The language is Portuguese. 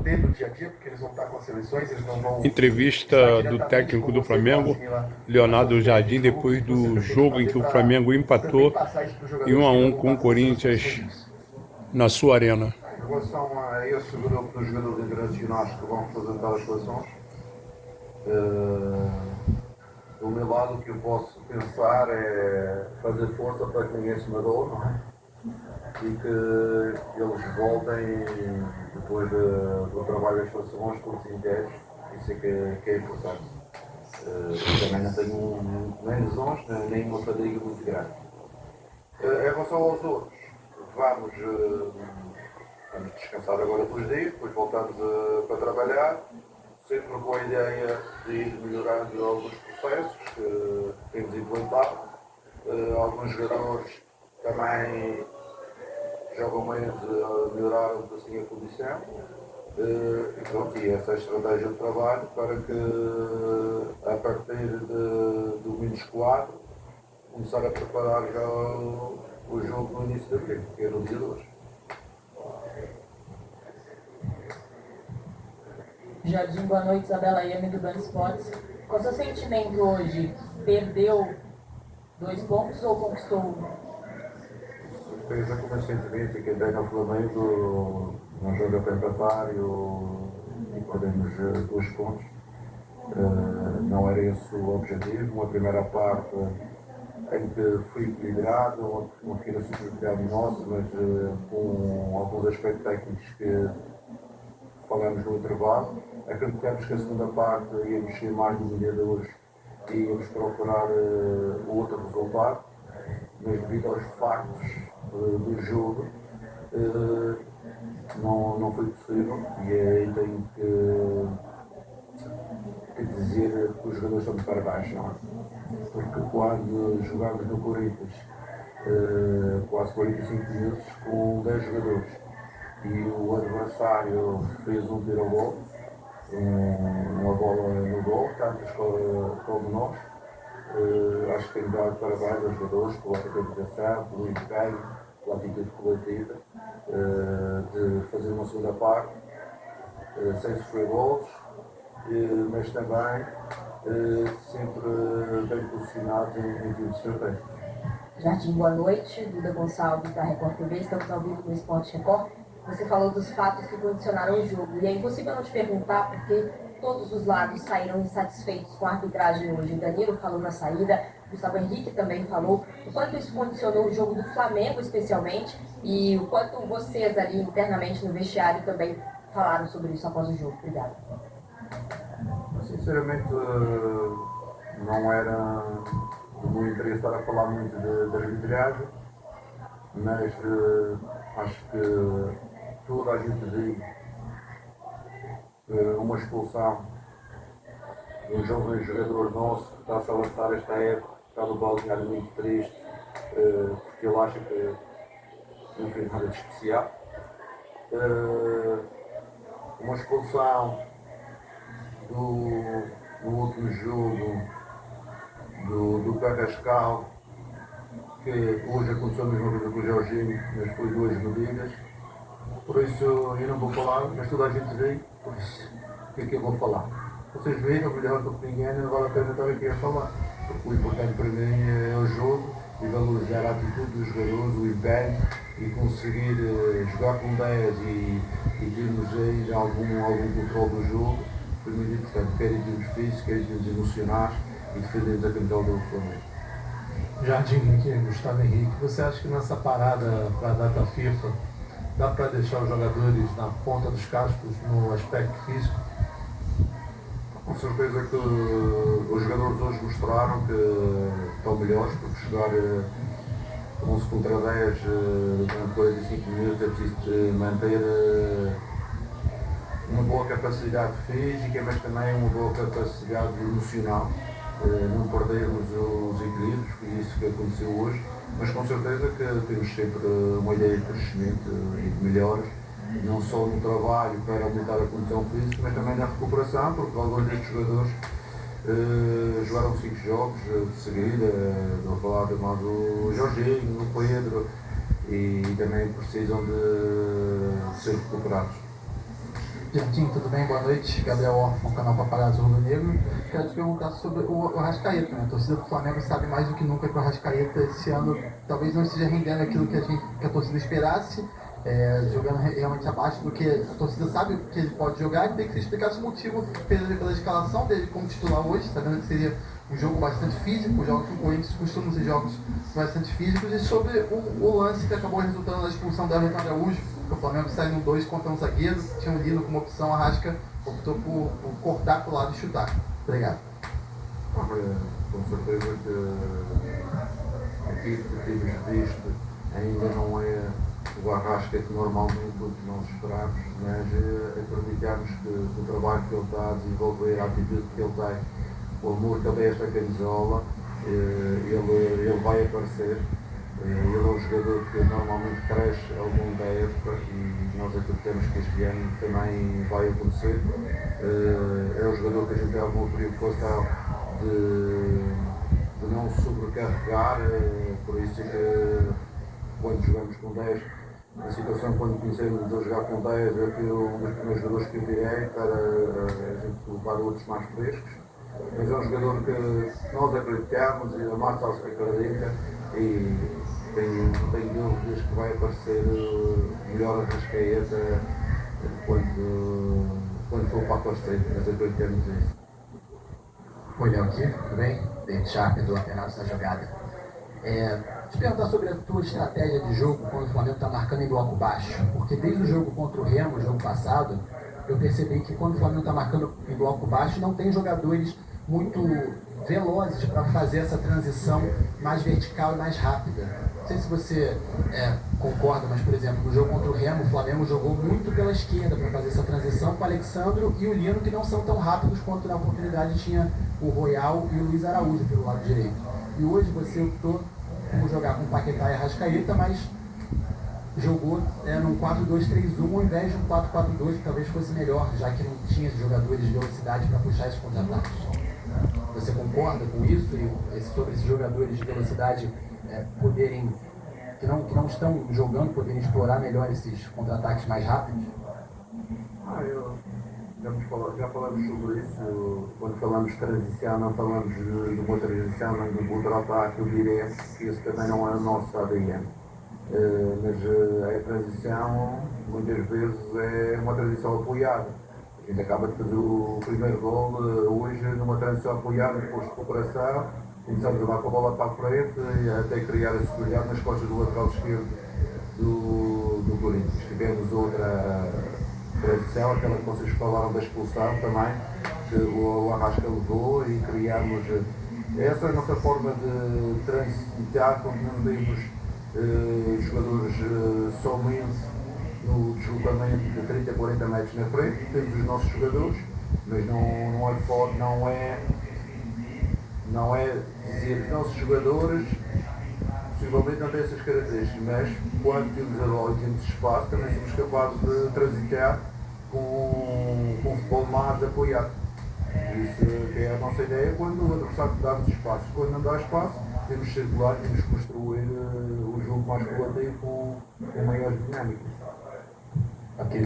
ter no dia a dia, porque eles vão estar com as seleções, eles não vão... Entrevista do técnico do Flamengo, Leonardo Jardim, depois do jogo em que o Flamengo empatou em 1-1 com o Corinthians na sua arena. Em relação a esse grupo dos jogadores internacionais que vão representar as seleções, do meu lado o que eu posso pensar é fazer força para que ninguém se magoe, não é? E que eles voltem depois do trabalho das seleções todos inteiros. Isso é que é importante. Também não tenho nem lesões, nem uma fadiga muito grande. Em relação aos outros, vamos descansar agora 2 dias, depois voltamos para trabalhar, sempre com a ideia de ir melhorando alguns processos que temos implantado. Alguns jogadores também jogam menos, melhorar um pouquinho a condição. E pronto, e essa é a estratégia de trabalho para que a partir do menos 4 começar a preparar já o jogo no início de abril, que é no dia de hoje. Jardim, boa noite, Isabela Iame do Band Esportes. Qual é o seu sentimento hoje? Perdeu 2 pontos ou conquistou? Surpresa com o meu sentimento que dei no Flamengo, não joga para empatar e perdemos 2 pontos. Não era esse o objetivo. Uma primeira parte em que fui equilibrado, uma pequena superioridade nossa, mas com alguns aspectos técnicos que falamos no intervalo. Acreditamos que a segunda parte íamos ser mais dominadores e íamos procurar outro resultado, mas devido aos factos do jogo não foi possível e aí tenho que dizer que os jogadores estão de parabéns, não é? Porque quando jogámos no Corinthians quase 45 minutos com 10 jogadores e o adversário fez um tiro ao gol, uma bola no gol, tantas como nós. Acho que tenho de dar parabéns aos jogadores pela organização, pelo empenho, pela atitude coletiva, de fazer uma segunda parte sem sofrer golos, mas também sempre bem posicionados em termos estratégicos. Jardim, boa noite. Duda Gonçalves, da Record TV. Estamos ao vivo no Esporte Record. Você falou dos fatos que condicionaram o jogo. E é impossível não te perguntar, porque todos os lados saíram insatisfeitos com a arbitragem hoje. O Danilo falou na saída, o Gustavo Henrique também falou. O quanto isso condicionou o jogo do Flamengo, especialmente, e o quanto vocês ali internamente no vestiário também falaram sobre isso após o jogo. Obrigada. Sinceramente, não era do meu interesse estar a falar muito de arbitragem, mas acho que toda a gente viu uma expulsão de um jovem jogador nosso que está-se a lançar esta época, está no balneário muito triste, porque ele acha que não fez nada de especial. Uma expulsão no último jogo do Carrascal, que hoje aconteceu a mesma coisa com o Jorginho, mas foi 2 medidas. Por isso eu não vou falar, mas toda a gente vê, por isso o que é que eu vou falar? Vocês viram melhor do que ninguém, não vale a pena estar aqui a falar, porque o importante para mim é o jogo e valorizar a atitude dos jogadores, o empenho e conseguir jogar com 10 e termos aí algum controle do jogo. Foi muito importante, quer em termos físicos, quer em termos emocionais e defendermos a camisola do Flamengo. Jardim, aqui, Gustavo Henrique, você acha que nessa parada para a data FIFA dá para deixar os jogadores na ponta dos cascos no aspecto físico? Com certeza que os jogadores hoje mostraram que estão melhores, porque jogar 11 contra 10 durante 45 minutos é preciso manter uma boa capacidade física, mas também uma boa capacidade emocional. Não perdermos os equilíbrios, foi isso que aconteceu hoje, mas com certeza que temos sempre uma ideia de crescimento e de melhoras, não só no trabalho para aumentar a condição física, mas também na recuperação, porque alguns destes jogadores jogaram 5 jogos de seguida, estou a falar mais do Jorginho, do Pedro, e também precisam de ser recuperados. Piantinho, tudo bem? Boa noite. Gabriel Orfan, canal Paparazzo Rubro Negro. Quero te perguntar sobre o Arrascaeta, né? A torcida do Flamengo sabe mais do que nunca que o Arrascaeta esse ano talvez não esteja rendendo aquilo que a torcida esperasse, jogando realmente abaixo do que a torcida sabe que ele pode jogar, e tem que se explicar o motivo pela escalação dele como titular hoje, sabendo que seria um jogo bastante físico, jogos que o Corinthians costumam ser jogos bastante físicos, e sobre o lance que acabou resultando na expulsão do Everton Araújo, que o Flamengo saiu no 2 contra um zagueiro, tinha um Lino como opção, a Arrasca optou por cortar para o lado e chutar. Obrigado. Com certeza que aquilo que temos visto ainda não é o Arrasca que normalmente nós esperamos, mas acreditamos que o trabalho que ele está a desenvolver, a atitude que ele tem, o amor que ele tem a esta camisola, ele vai aparecer. Ele é um jogador que normalmente cresce ao longo da época e nós acreditamos que este ano também vai acontecer. É um jogador que a gente tem alguma preocupação de não sobrecarregar, por isso é que quando jogamos com 10, a situação quando conhecemos de jogar com 10 é que um dos primeiros jogadores que eu tirei para a gente colocar outros mais frescos. Mas é um jogador que nós acreditamos e a massa acredita e tenho dúvidas que vai aparecer melhor Arrascaeta quando for para aparecer, mas acreditamos nisso. Oi, Léo aqui, tudo bem? David Sharp do Alternados da Jogada. Te perguntar sobre a tua estratégia de jogo quando o Flamengo está marcando em bloco baixo, porque desde o jogo contra o Remo, o jogo passado, eu percebi que quando o Flamengo está marcando em bloco baixo, não tem jogadores muito velozes para fazer essa transição mais vertical e mais rápida. Não sei se você concorda, mas, por exemplo, no jogo contra o Remo, o Flamengo jogou muito pela esquerda para fazer essa transição com o Alexandro e o Lino, que não são tão rápidos quanto na oportunidade tinha o Royal e o Luiz Araújo pelo lado direito. E hoje você optou por jogar com Paquetá e Arrascaeta, mas jogou num 4-2-3-1 ao invés de um 4-4-2, que talvez fosse melhor, já que não tinha jogadores de velocidade para puxar esses contra-ataques. Você concorda com isso e sobre esses jogadores de velocidade poderem, que não estão jogando, poderem explorar melhor esses contra-ataques mais rápidos? Já falamos sobre isso. Quando falamos de transição, não falamos de uma transição, nem de um contra-ataque, eu diria que isso também não é o nosso ADN. Mas a transição, muitas vezes, é uma transição apoiada. A gente acaba de fazer o primeiro gol hoje numa transição apoiada, depois de recuperação, começamos a jogar com a bola para a frente e até criar a segurança nas costas do lateral esquerdo do Corinthians. Tivemos outra transição, aquela que vocês falaram da expulsão também, que o Arrasca levou e criámos. Essa é a nossa forma de transitar quando não temos jogadores somente no deslocamento de 30 a 40 metros na frente, temos os nossos jogadores, mas não é dizer que os nossos jogadores possivelmente não têm essas características, mas quando temos a bola e temos espaço, também somos capazes de transitar com um futebol mais apoiado. Isso que é a nossa ideia quando o adversário dá espaço. Quando não dá espaço, temos que circular, temos que construir o jogo mais coletivo com maiores dinâmicas. Okay.